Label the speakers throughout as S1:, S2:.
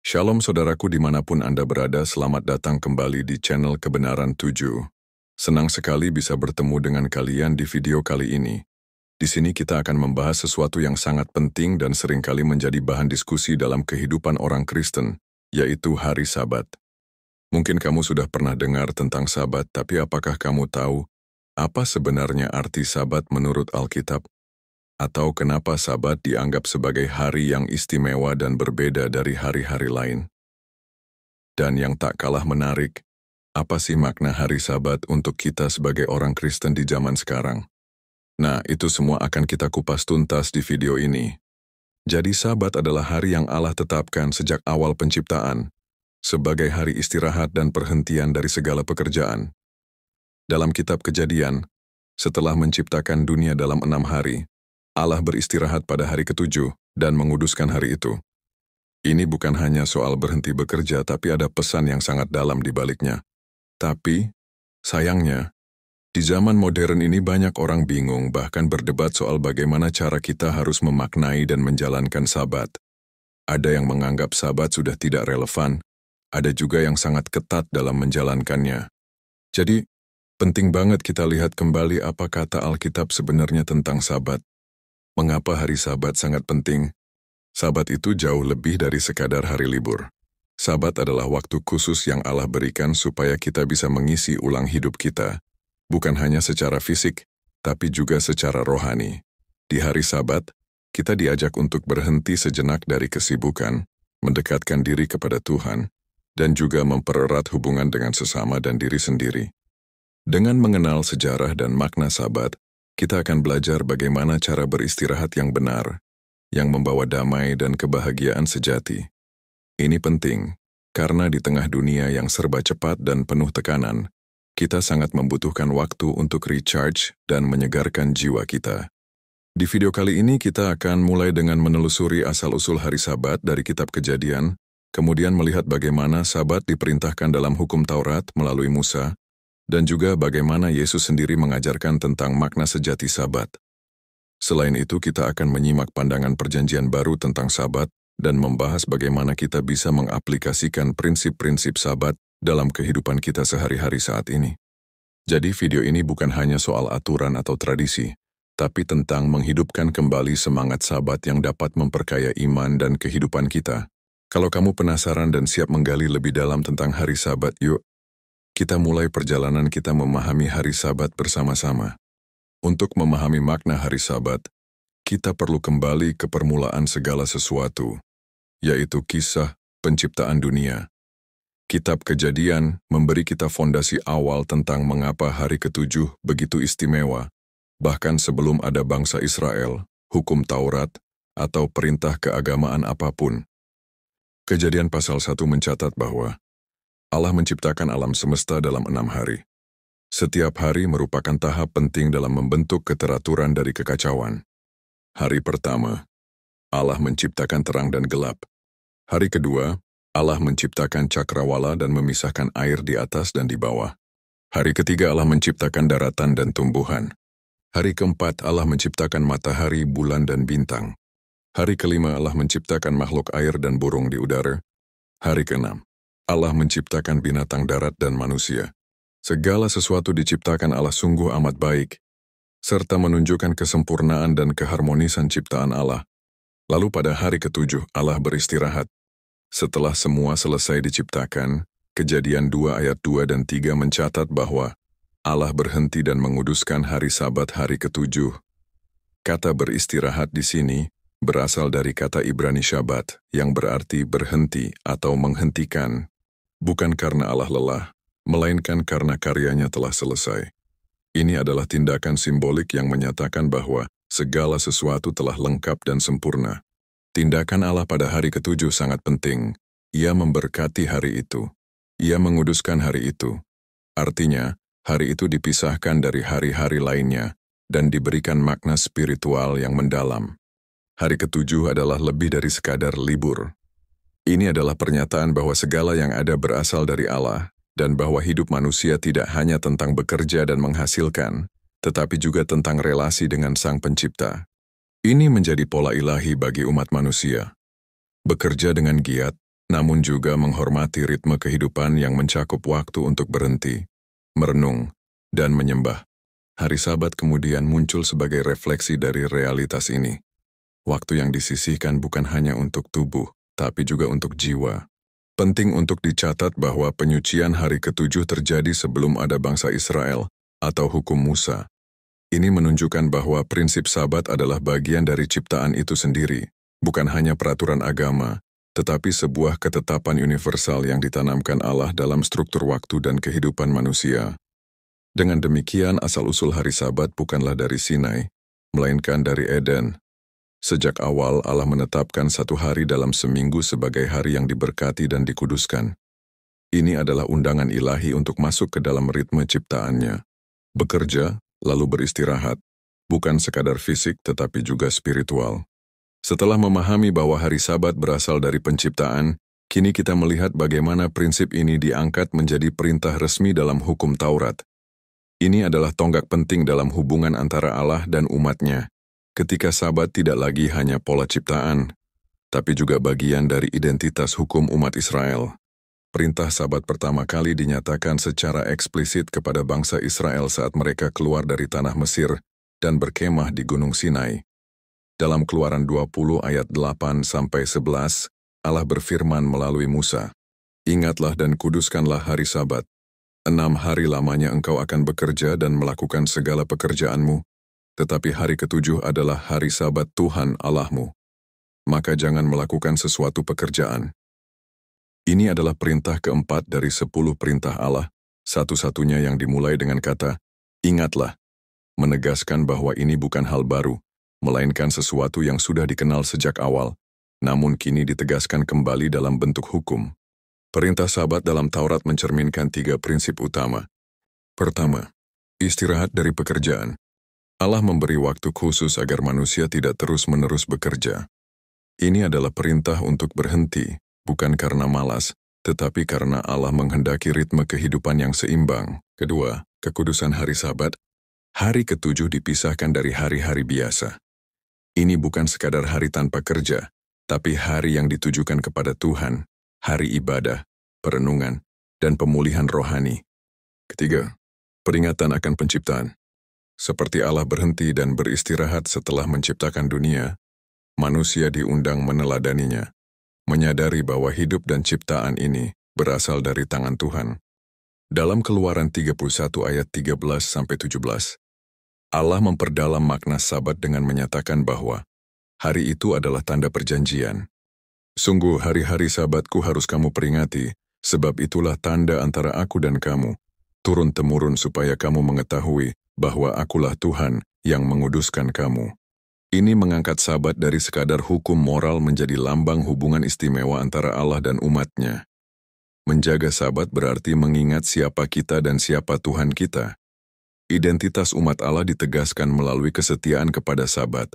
S1: Shalom saudaraku dimanapun Anda berada, selamat datang kembali di channel Kebenaran 7. Senang sekali bisa bertemu dengan kalian di video kali ini. Di sini kita akan membahas sesuatu yang sangat penting dan seringkali menjadi bahan diskusi dalam kehidupan orang Kristen, yaitu hari Sabat. Mungkin kamu sudah pernah dengar tentang Sabat, tapi apakah kamu tahu apa sebenarnya arti Sabat menurut Alkitab? Atau kenapa Sabat dianggap sebagai hari yang istimewa dan berbeda dari hari-hari lain? Dan yang tak kalah menarik, apa sih makna hari Sabat untuk kita sebagai orang Kristen di zaman sekarang? Nah, itu semua akan kita kupas tuntas di video ini. Jadi Sabat adalah hari yang Allah tetapkan sejak awal penciptaan, sebagai hari istirahat dan perhentian dari segala pekerjaan. Dalam kitab Kejadian, setelah menciptakan dunia dalam 6 hari, Allah beristirahat pada hari ke-7 dan menguduskan hari itu. Ini bukan hanya soal berhenti bekerja, tapi ada pesan yang sangat dalam di baliknya. Tapi, sayangnya, di zaman modern ini banyak orang bingung bahkan berdebat soal bagaimana cara kita harus memaknai dan menjalankan Sabat. Ada yang menganggap Sabat sudah tidak relevan, ada juga yang sangat ketat dalam menjalankannya. Jadi, penting banget kita lihat kembali apa kata Alkitab sebenarnya tentang Sabat. Mengapa hari Sabat sangat penting? Sabat itu jauh lebih dari sekadar hari libur. Sabat adalah waktu khusus yang Allah berikan supaya kita bisa mengisi ulang hidup kita. Bukan hanya secara fisik, tapi juga secara rohani. Di hari Sabat, kita diajak untuk berhenti sejenak dari kesibukan, mendekatkan diri kepada Tuhan, dan juga mempererat hubungan dengan sesama dan diri sendiri. Dengan mengenal sejarah dan makna Sabat, kita akan belajar bagaimana cara beristirahat yang benar, yang membawa damai dan kebahagiaan sejati. Ini penting, karena di tengah dunia yang serba cepat dan penuh tekanan, kita sangat membutuhkan waktu untuk recharge dan menyegarkan jiwa kita. Di video kali ini kita akan mulai dengan menelusuri asal-usul hari Sabat dari kitab Kejadian, kemudian melihat bagaimana Sabat diperintahkan dalam hukum Taurat melalui Musa, dan juga bagaimana Yesus sendiri mengajarkan tentang makna sejati Sabat. Selain itu, kita akan menyimak pandangan Perjanjian Baru tentang Sabat dan membahas bagaimana kita bisa mengaplikasikan prinsip-prinsip Sabat dalam kehidupan kita sehari-hari saat ini. Jadi, video ini bukan hanya soal aturan atau tradisi, tapi tentang menghidupkan kembali semangat Sabat yang dapat memperkaya iman dan kehidupan kita. Kalau kamu penasaran dan siap menggali lebih dalam tentang hari Sabat, yuk, kita mulai perjalanan kita memahami hari Sabat bersama-sama. Untuk memahami makna hari Sabat, kita perlu kembali ke permulaan segala sesuatu, yaitu kisah penciptaan dunia. Kitab Kejadian memberi kita fondasi awal tentang mengapa hari ke-7 begitu istimewa, bahkan sebelum ada bangsa Israel, hukum Taurat, atau perintah keagamaan apapun. Kejadian pasal 1 mencatat bahwa Allah menciptakan alam semesta dalam 6 hari. Setiap hari merupakan tahap penting dalam membentuk keteraturan dari kekacauan. Hari pertama, Allah menciptakan terang dan gelap. Hari kedua, Allah menciptakan cakrawala dan memisahkan air di atas dan di bawah. Hari ketiga, Allah menciptakan daratan dan tumbuhan. Hari keempat, Allah menciptakan matahari, bulan, dan bintang. Hari kelima, Allah menciptakan makhluk air dan burung di udara. Hari keenam, Allah menciptakan binatang darat dan manusia. Segala sesuatu diciptakan Allah sungguh amat baik, serta menunjukkan kesempurnaan dan keharmonisan ciptaan Allah. Lalu pada hari ke-7, Allah beristirahat. Setelah semua selesai diciptakan, Kejadian 2 ayat 2 dan 3 mencatat bahwa Allah berhenti dan menguduskan hari Sabat hari ke-7. Kata beristirahat di sini berasal dari kata Ibrani Shabbat, yang berarti berhenti atau menghentikan. Bukan karena Allah lelah, melainkan karena karyanya telah selesai. Ini adalah tindakan simbolik yang menyatakan bahwa segala sesuatu telah lengkap dan sempurna. Tindakan Allah pada hari ke-7 sangat penting. Ia memberkati hari itu. Ia menguduskan hari itu. Artinya, hari itu dipisahkan dari hari-hari lainnya dan diberikan makna spiritual yang mendalam. Hari ke-7 adalah lebih dari sekadar libur. Ini adalah pernyataan bahwa segala yang ada berasal dari Allah, dan bahwa hidup manusia tidak hanya tentang bekerja dan menghasilkan, tetapi juga tentang relasi dengan Sang Pencipta. Ini menjadi pola ilahi bagi umat manusia. Bekerja dengan giat, namun juga menghormati ritme kehidupan yang mencakup waktu untuk berhenti, merenung, dan menyembah. Hari Sabat kemudian muncul sebagai refleksi dari realitas ini. Waktu yang disisihkan bukan hanya untuk tubuh, tapi juga untuk jiwa. Penting untuk dicatat bahwa penyucian hari ketujuh terjadi sebelum ada bangsa Israel atau hukum Musa. Ini menunjukkan bahwa prinsip Sabat adalah bagian dari ciptaan itu sendiri, bukan hanya peraturan agama, tetapi sebuah ketetapan universal yang ditanamkan Allah dalam struktur waktu dan kehidupan manusia. Dengan demikian, asal-usul hari Sabat bukanlah dari Sinai, melainkan dari Eden. Sejak awal, Allah menetapkan satu hari dalam seminggu sebagai hari yang diberkati dan dikuduskan. Ini adalah undangan ilahi untuk masuk ke dalam ritme ciptaannya. Bekerja, lalu beristirahat, bukan sekadar fisik tetapi juga spiritual. Setelah memahami bahwa hari Sabat berasal dari penciptaan, kini kita melihat bagaimana prinsip ini diangkat menjadi perintah resmi dalam hukum Taurat. Ini adalah tonggak penting dalam hubungan antara Allah dan umatnya. Ketika Sabat tidak lagi hanya pola ciptaan, tapi juga bagian dari identitas hukum umat Israel. Perintah Sabat pertama kali dinyatakan secara eksplisit kepada bangsa Israel saat mereka keluar dari tanah Mesir dan berkemah di Gunung Sinai. Dalam Keluaran 20 ayat 8-11, Allah berfirman melalui Musa, "Ingatlah dan kuduskanlah hari Sabat. 6 hari lamanya engkau akan bekerja dan melakukan segala pekerjaanmu. Tetapi hari ketujuh adalah hari Sabat Tuhan Allahmu. Maka jangan melakukan sesuatu pekerjaan." Ini adalah perintah keempat dari 10 perintah Allah, satu-satunya yang dimulai dengan kata, "Ingatlah," menegaskan bahwa ini bukan hal baru, melainkan sesuatu yang sudah dikenal sejak awal, namun kini ditegaskan kembali dalam bentuk hukum. Perintah Sabat dalam Taurat mencerminkan 3 prinsip utama. Pertama, istirahat dari pekerjaan. Allah memberi waktu khusus agar manusia tidak terus-menerus bekerja. Ini adalah perintah untuk berhenti, bukan karena malas, tetapi karena Allah menghendaki ritme kehidupan yang seimbang. Kedua, kekudusan hari Sabat. Hari ketujuh dipisahkan dari hari-hari biasa. Ini bukan sekadar hari tanpa kerja, tapi hari yang ditujukan kepada Tuhan, hari ibadah, perenungan, dan pemulihan rohani. Ketiga, peringatan akan penciptaan. Seperti Allah berhenti dan beristirahat setelah menciptakan dunia, manusia diundang meneladaninya, menyadari bahwa hidup dan ciptaan ini berasal dari tangan Tuhan. Dalam Keluaran 31 ayat 13-17, Allah memperdalam makna Sabat dengan menyatakan bahwa hari itu adalah tanda perjanjian. "Sungguh hari-hari Sabatku harus kamu peringati, sebab itulah tanda antara aku dan kamu, turun-temurun supaya kamu mengetahui bahwa akulah Tuhan yang menguduskan kamu." Ini mengangkat Sabat dari sekadar hukum moral menjadi lambang hubungan istimewa antara Allah dan umatnya. Menjaga Sabat berarti mengingat siapa kita dan siapa Tuhan kita. Identitas umat Allah ditegaskan melalui kesetiaan kepada Sabat.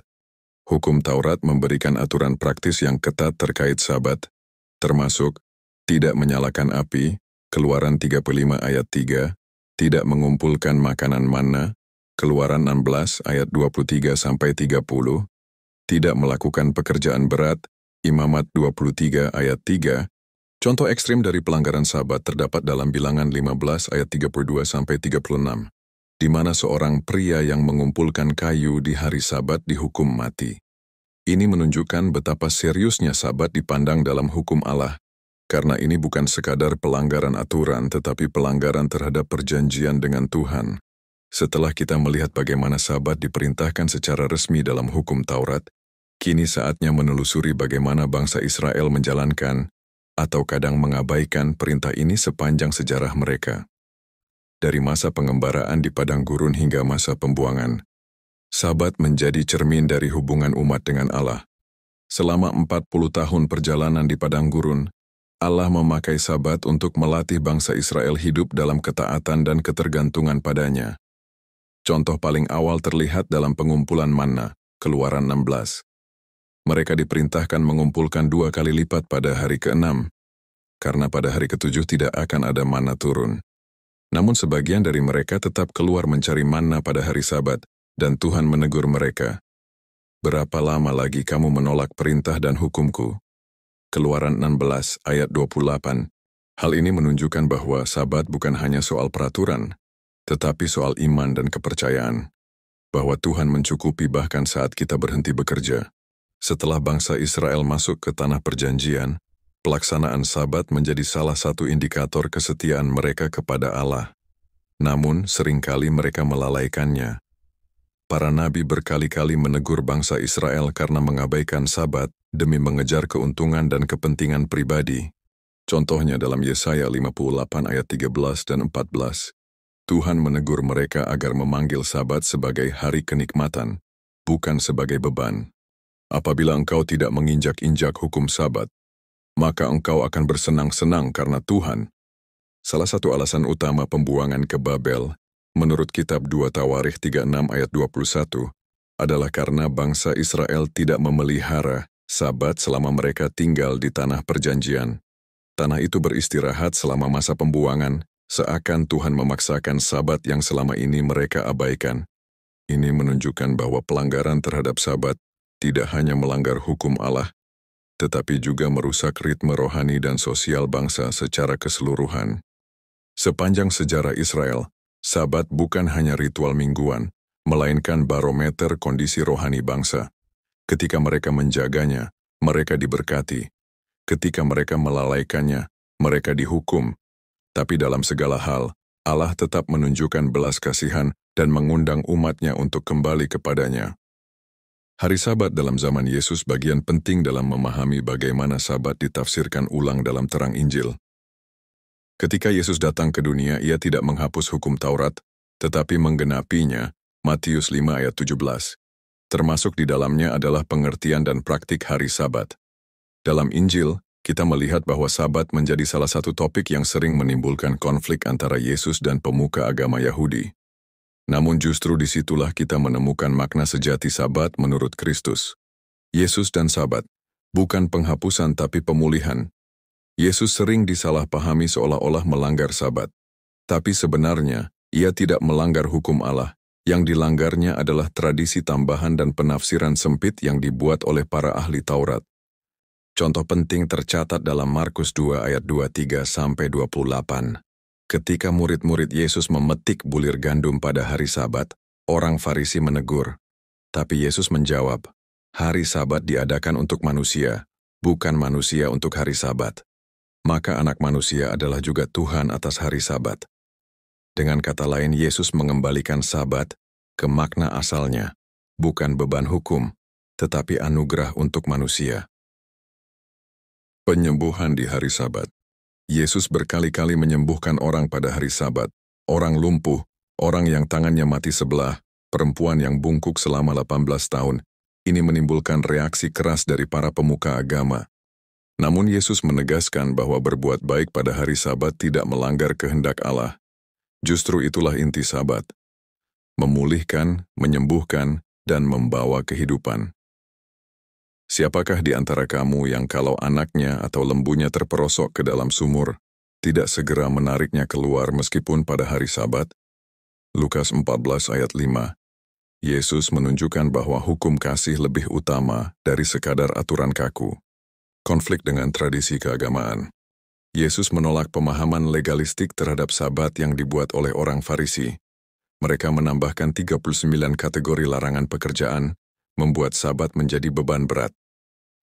S1: Hukum Taurat memberikan aturan praktis yang ketat terkait Sabat, termasuk tidak menyalakan api, Keluaran 35 ayat 3, tidak mengumpulkan makanan manna, Keluaran 16 ayat 23-30, tidak melakukan pekerjaan berat, Imamat 23 ayat 3. Contoh ekstrim dari pelanggaran Sabat terdapat dalam Bilangan 15 ayat 32-36, di mana seorang pria yang mengumpulkan kayu di hari Sabat dihukum mati. Ini menunjukkan betapa seriusnya Sabat dipandang dalam hukum Allah, karena ini bukan sekadar pelanggaran aturan tetapi pelanggaran terhadap perjanjian dengan Tuhan. Setelah kita melihat bagaimana Sabat diperintahkan secara resmi dalam hukum Taurat, kini saatnya menelusuri bagaimana bangsa Israel menjalankan atau kadang mengabaikan perintah ini sepanjang sejarah mereka. Dari masa pengembaraan di padang gurun hingga masa pembuangan, Sabat menjadi cermin dari hubungan umat dengan Allah. Selama 40 tahun perjalanan di padang gurun, Allah memakai Sabat untuk melatih bangsa Israel hidup dalam ketaatan dan ketergantungan padanya. Contoh paling awal terlihat dalam pengumpulan manna, Keluaran 16. Mereka diperintahkan mengumpulkan 2 kali lipat pada hari ke-6, karena pada hari ke-7 tidak akan ada manna turun. Namun sebagian dari mereka tetap keluar mencari manna pada hari Sabat, dan Tuhan menegur mereka, "Berapa lama lagi kamu menolak perintah dan hukumku? Keluaran 16 ayat 28. Hal ini menunjukkan bahwa Sabat bukan hanya soal peraturan, tetapi soal iman dan kepercayaan. Bahwa Tuhan mencukupi bahkan saat kita berhenti bekerja. Setelah bangsa Israel masuk ke tanah perjanjian, pelaksanaan Sabat menjadi salah satu indikator kesetiaan mereka kepada Allah. Namun, seringkali mereka melalaikannya. Para nabi berkali-kali menegur bangsa Israel karena mengabaikan Sabat demi mengejar keuntungan dan kepentingan pribadi. Contohnya dalam Yesaya 58 ayat 13 dan 14. Tuhan menegur mereka agar memanggil Sabat sebagai hari kenikmatan, bukan sebagai beban. Apabila engkau tidak menginjak-injak hukum Sabat, maka engkau akan bersenang-senang karena Tuhan. Salah satu alasan utama pembuangan ke Babel, menurut kitab 2 Tawarikh 36 ayat 21, adalah karena bangsa Israel tidak memelihara Sabat selama mereka tinggal di tanah perjanjian. Tanah itu beristirahat selama masa pembuangan, seakan Tuhan memaksakan Sabat yang selama ini mereka abaikan. Ini menunjukkan bahwa pelanggaran terhadap Sabat tidak hanya melanggar hukum Allah, tetapi juga merusak ritme rohani dan sosial bangsa secara keseluruhan. Sepanjang sejarah Israel, Sabat bukan hanya ritual mingguan, melainkan barometer kondisi rohani bangsa. Ketika mereka menjaganya, mereka diberkati. Ketika mereka melalaikannya, mereka dihukum. Tapi dalam segala hal, Allah tetap menunjukkan belas kasihan dan mengundang umatnya untuk kembali kepadanya. Hari Sabat dalam zaman Yesus bagian penting dalam memahami bagaimana Sabat ditafsirkan ulang dalam terang Injil. Ketika Yesus datang ke dunia, ia tidak menghapus hukum Taurat, tetapi menggenapinya, Matius 5 ayat 17. Termasuk di dalamnya adalah pengertian dan praktik hari Sabat. Dalam Injil, kita melihat bahwa Sabat menjadi salah satu topik yang sering menimbulkan konflik antara Yesus dan pemuka agama Yahudi. Namun justru disitulah kita menemukan makna sejati Sabat menurut Kristus. Yesus dan Sabat, bukan penghapusan tapi pemulihan. Yesus sering disalahpahami seolah-olah melanggar Sabat. Tapi sebenarnya, ia tidak melanggar hukum Allah. Yang dilanggarnya adalah tradisi tambahan dan penafsiran sempit yang dibuat oleh para ahli Taurat. Contoh penting tercatat dalam Markus 2 ayat 23-28. Ketika murid-murid Yesus memetik bulir gandum pada hari Sabat, orang Farisi menegur. Tapi Yesus menjawab, hari Sabat diadakan untuk manusia, bukan manusia untuk hari Sabat. Maka anak manusia adalah juga Tuhan atas hari Sabat. Dengan kata lain, Yesus mengembalikan Sabat ke makna asalnya, bukan beban hukum, tetapi anugerah untuk manusia. Penyembuhan di hari Sabat. Yesus berkali-kali menyembuhkan orang pada hari Sabat. Orang lumpuh, orang yang tangannya mati sebelah, perempuan yang bungkuk selama 18 tahun. Ini menimbulkan reaksi keras dari para pemuka agama. Namun Yesus menegaskan bahwa berbuat baik pada hari Sabat tidak melanggar kehendak Allah. Justru itulah inti Sabat. Memulihkan, menyembuhkan, dan membawa kehidupan. Siapakah di antara kamu yang kalau anaknya atau lembunya terperosok ke dalam sumur, tidak segera menariknya keluar meskipun pada hari Sabat? Lukas 14 ayat 5. Yesus menunjukkan bahwa hukum kasih lebih utama dari sekadar aturan kaku. Konflik dengan tradisi keagamaan. Yesus menolak pemahaman legalistik terhadap Sabat yang dibuat oleh orang Farisi. Mereka menambahkan 39 kategori larangan pekerjaan, membuat Sabat menjadi beban berat.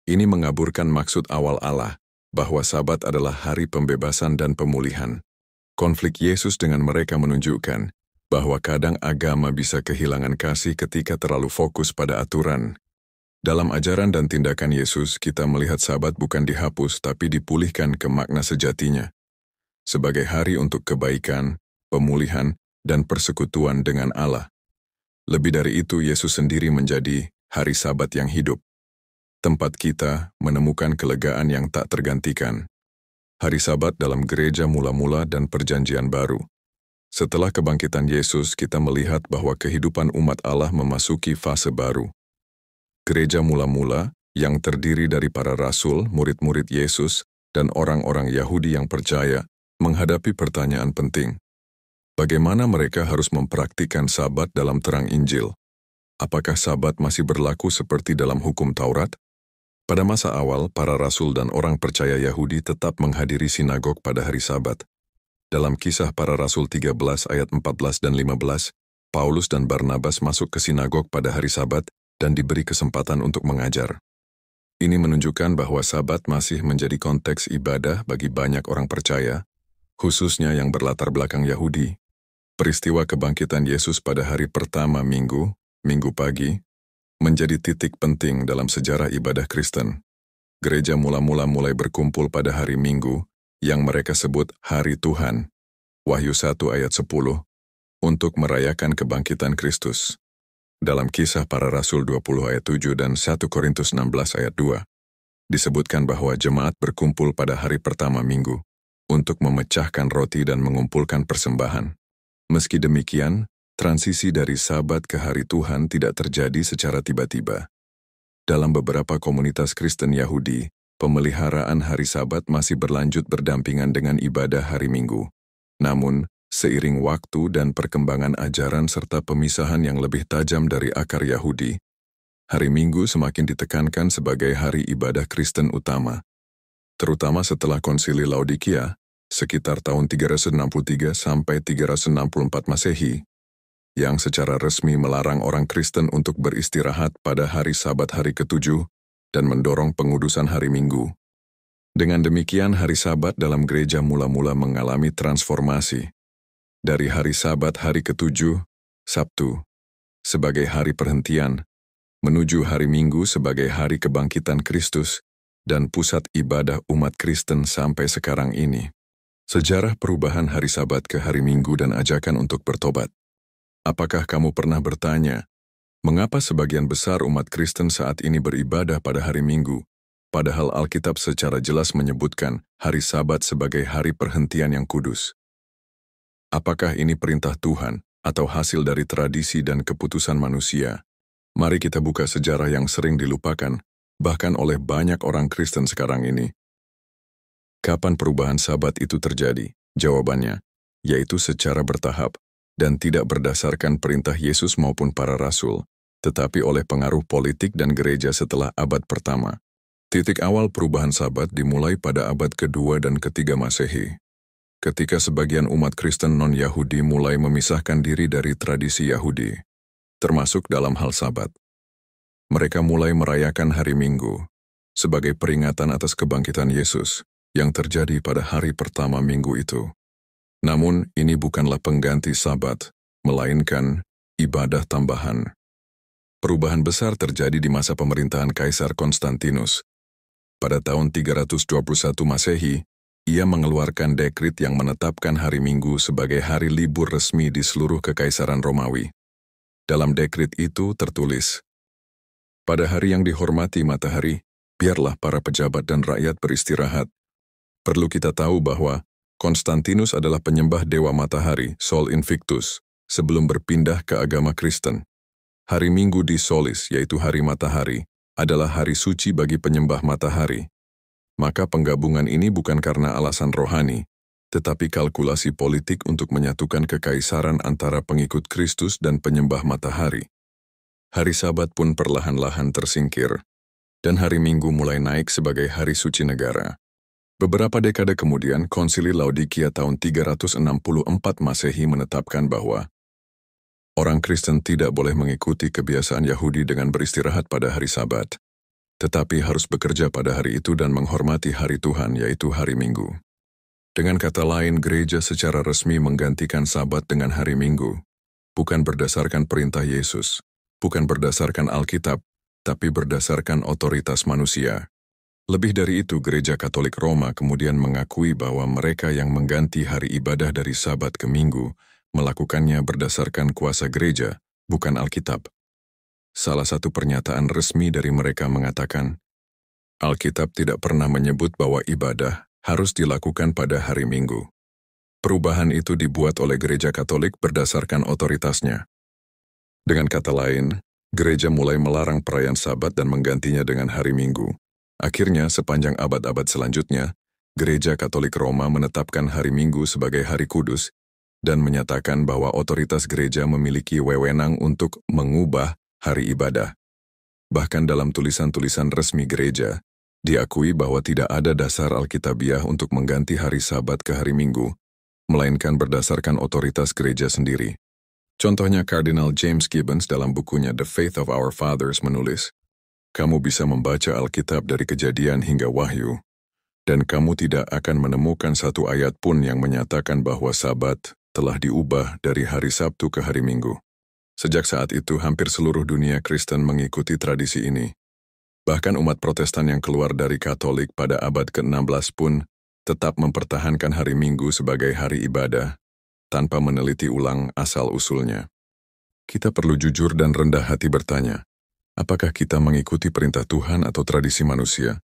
S1: Ini mengaburkan maksud awal Allah, bahwa Sabat adalah hari pembebasan dan pemulihan. Konflik Yesus dengan mereka menunjukkan bahwa kadang agama bisa kehilangan kasih ketika terlalu fokus pada aturan. Dalam ajaran dan tindakan Yesus, kita melihat Sabat bukan dihapus tapi dipulihkan ke makna sejatinya. Sebagai hari untuk kebaikan, pemulihan, dan persekutuan dengan Allah. Lebih dari itu, Yesus sendiri menjadi hari Sabat yang hidup. Tempat kita menemukan kelegaan yang tak tergantikan. Hari Sabat dalam gereja mula-mula dan perjanjian baru. Setelah kebangkitan Yesus, kita melihat bahwa kehidupan umat Allah memasuki fase baru. Gereja mula-mula, yang terdiri dari para rasul, murid-murid Yesus, dan orang-orang Yahudi yang percaya, menghadapi pertanyaan penting. Bagaimana mereka harus mempraktikkan Sabat dalam terang Injil? Apakah Sabat masih berlaku seperti dalam hukum Taurat? Pada masa awal, para rasul dan orang percaya Yahudi tetap menghadiri sinagog pada hari Sabat. Dalam Kisah Para Rasul 13 ayat 14 dan 15, Paulus dan Barnabas masuk ke sinagog pada hari Sabat dan diberi kesempatan untuk mengajar. Ini menunjukkan bahwa Sabat masih menjadi konteks ibadah bagi banyak orang percaya, khususnya yang berlatar belakang Yahudi. Peristiwa kebangkitan Yesus pada hari pertama Minggu pagi, menjadi titik penting dalam sejarah ibadah Kristen. Gereja mula-mula mulai berkumpul pada hari Minggu, yang mereka sebut Hari Tuhan, Wahyu 1 ayat 10, untuk merayakan kebangkitan Kristus. Dalam Kisah Para Rasul 20 ayat 7 dan 1 Korintus 16 ayat 2, disebutkan bahwa jemaat berkumpul pada hari pertama Minggu, untuk memecahkan roti dan mengumpulkan persembahan. Meski demikian, transisi dari Sabat ke Hari Tuhan tidak terjadi secara tiba-tiba. Dalam beberapa komunitas Kristen Yahudi, pemeliharaan hari Sabat masih berlanjut berdampingan dengan ibadah hari Minggu. Namun, seiring waktu dan perkembangan ajaran serta pemisahan yang lebih tajam dari akar Yahudi, hari Minggu semakin ditekankan sebagai hari ibadah Kristen utama. Terutama setelah Konsili Laodikia, sekitar tahun 363 sampai 364 Masehi, yang secara resmi melarang orang Kristen untuk beristirahat pada hari Sabat hari ke-7 dan mendorong pengudusan hari Minggu. Dengan demikian, hari Sabat dalam gereja mula-mula mengalami transformasi. Dari hari Sabat hari ke-7, Sabtu, sebagai hari perhentian, menuju hari Minggu sebagai hari kebangkitan Kristus dan pusat ibadah umat Kristen sampai sekarang ini. Sejarah perubahan hari Sabat ke hari Minggu dan ajakan untuk bertobat. Apakah kamu pernah bertanya, mengapa sebagian besar umat Kristen saat ini beribadah pada hari Minggu, padahal Alkitab secara jelas menyebutkan hari Sabat sebagai hari perhentian yang kudus? Apakah ini perintah Tuhan atau hasil dari tradisi dan keputusan manusia? Mari kita buka sejarah yang sering dilupakan, bahkan oleh banyak orang Kristen sekarang ini. Kapan perubahan Sabat itu terjadi? Jawabannya, yaitu secara bertahap, dan tidak berdasarkan perintah Yesus maupun para rasul, tetapi oleh pengaruh politik dan gereja setelah abad pertama. Titik awal perubahan Sabat dimulai pada abad kedua dan ketiga Masehi, ketika sebagian umat Kristen non-Yahudi mulai memisahkan diri dari tradisi Yahudi, termasuk dalam hal Sabat. Mereka mulai merayakan hari Minggu sebagai peringatan atas kebangkitan Yesus yang terjadi pada hari pertama Minggu itu. Namun, ini bukanlah pengganti Sabat, melainkan ibadah tambahan. Perubahan besar terjadi di masa pemerintahan Kaisar Konstantinus. Pada tahun 321 Masehi, ia mengeluarkan dekrit yang menetapkan hari Minggu sebagai hari libur resmi di seluruh Kekaisaran Romawi. Dalam dekrit itu tertulis, pada hari yang dihormati matahari, biarlah para pejabat dan rakyat beristirahat. Perlu kita tahu bahwa Konstantinus adalah penyembah dewa matahari, Sol Invictus, sebelum berpindah ke agama Kristen. Hari Minggu di Solis, yaitu hari matahari, adalah hari suci bagi penyembah matahari. Maka penggabungan ini bukan karena alasan rohani, tetapi kalkulasi politik untuk menyatukan kekaisaran antara pengikut Kristus dan penyembah matahari. Hari Sabat pun perlahan-lahan tersingkir, dan hari Minggu mulai naik sebagai hari suci negara. Beberapa dekade kemudian, Konsili Laodikia tahun 364 Masehi menetapkan bahwa orang Kristen tidak boleh mengikuti kebiasaan Yahudi dengan beristirahat pada hari Sabat, tetapi harus bekerja pada hari itu dan menghormati hari Tuhan, yaitu hari Minggu. Dengan kata lain, gereja secara resmi menggantikan Sabat dengan hari Minggu, bukan berdasarkan perintah Yesus, bukan berdasarkan Alkitab, tapi berdasarkan otoritas manusia. Lebih dari itu, Gereja Katolik Roma kemudian mengakui bahwa mereka yang mengganti hari ibadah dari Sabat ke Minggu melakukannya berdasarkan kuasa gereja, bukan Alkitab. Salah satu pernyataan resmi dari mereka mengatakan, Alkitab tidak pernah menyebut bahwa ibadah harus dilakukan pada hari Minggu. Perubahan itu dibuat oleh Gereja Katolik berdasarkan otoritasnya. Dengan kata lain, gereja mulai melarang perayaan Sabat dan menggantinya dengan hari Minggu. Akhirnya, sepanjang abad-abad selanjutnya, Gereja Katolik Roma menetapkan hari Minggu sebagai hari kudus dan menyatakan bahwa otoritas gereja memiliki wewenang untuk mengubah hari ibadah. Bahkan dalam tulisan-tulisan resmi gereja, diakui bahwa tidak ada dasar Alkitabiah untuk mengganti hari Sabat ke hari Minggu, melainkan berdasarkan otoritas gereja sendiri. Contohnya Kardinal James Gibbons dalam bukunya The Faith of Our Fathers menulis, "Kamu bisa membaca Alkitab dari Kejadian hingga Wahyu, dan kamu tidak akan menemukan satu ayat pun yang menyatakan bahwa Sabat telah diubah dari hari Sabtu ke hari Minggu." Sejak saat itu, hampir seluruh dunia Kristen mengikuti tradisi ini. Bahkan umat Protestan yang keluar dari Katolik pada abad ke-16 pun tetap mempertahankan hari Minggu sebagai hari ibadah, tanpa meneliti ulang asal-usulnya. Kita perlu jujur dan rendah hati bertanya, apakah kita mengikuti perintah Tuhan atau tradisi manusia?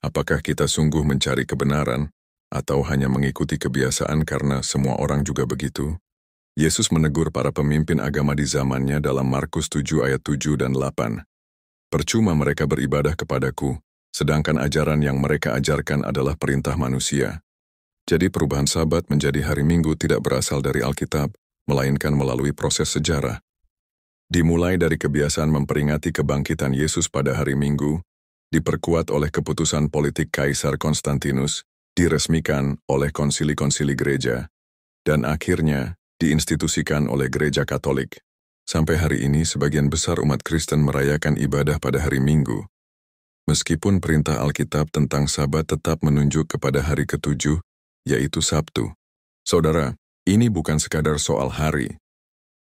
S1: Apakah kita sungguh mencari kebenaran, atau hanya mengikuti kebiasaan karena semua orang juga begitu? Yesus menegur para pemimpin agama di zamannya dalam Markus 7 ayat 7 dan 8. "Percuma mereka beribadah kepadaku, sedangkan ajaran yang mereka ajarkan adalah perintah manusia." Jadi perubahan Sabat menjadi hari Minggu tidak berasal dari Alkitab, melainkan melalui proses sejarah. Dimulai dari kebiasaan memperingati kebangkitan Yesus pada hari Minggu, diperkuat oleh keputusan politik Kaisar Konstantinus, diresmikan oleh konsili-konsili gereja, dan akhirnya diinstitusikan oleh Gereja Katolik. Sampai hari ini, sebagian besar umat Kristen merayakan ibadah pada hari Minggu. Meskipun perintah Alkitab tentang Sabat tetap menunjuk kepada hari ke-7, yaitu Sabtu. Saudara, ini bukan sekadar soal hari.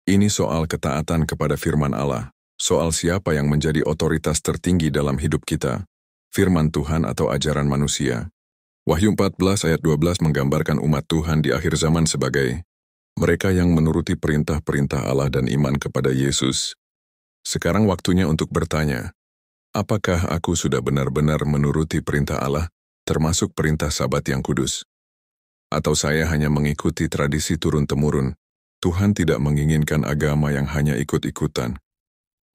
S1: Ini soal ketaatan kepada firman Allah, soal siapa yang menjadi otoritas tertinggi dalam hidup kita, firman Tuhan atau ajaran manusia. Wahyu 14 ayat 12 menggambarkan umat Tuhan di akhir zaman sebagai mereka yang menuruti perintah-perintah Allah dan iman kepada Yesus. Sekarang waktunya untuk bertanya, apakah aku sudah benar-benar menuruti perintah Allah, termasuk perintah Sabat yang kudus? Atau saya hanya mengikuti tradisi turun-temurun? Tuhan tidak menginginkan agama yang hanya ikut-ikutan.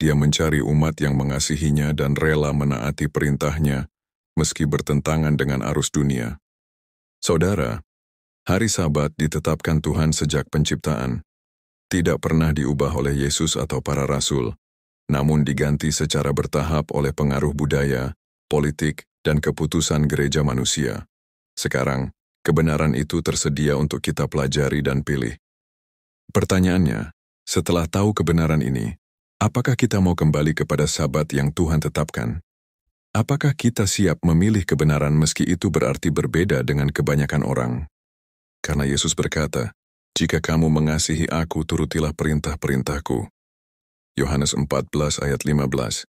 S1: Dia mencari umat yang mengasihinya dan rela menaati perintahnya, meski bertentangan dengan arus dunia. Saudara, hari Sabat ditetapkan Tuhan sejak penciptaan. Tidak pernah diubah oleh Yesus atau para rasul, namun diganti secara bertahap oleh pengaruh budaya, politik, dan keputusan gereja manusia. Sekarang, kebenaran itu tersedia untuk kita pelajari dan pilih. Pertanyaannya, setelah tahu kebenaran ini, apakah kita mau kembali kepada Sabat yang Tuhan tetapkan? Apakah kita siap memilih kebenaran meski itu berarti berbeda dengan kebanyakan orang? Karena Yesus berkata, "Jika kamu mengasihi aku, turutilah perintah-perintahku." Yohanes 14 ayat 15.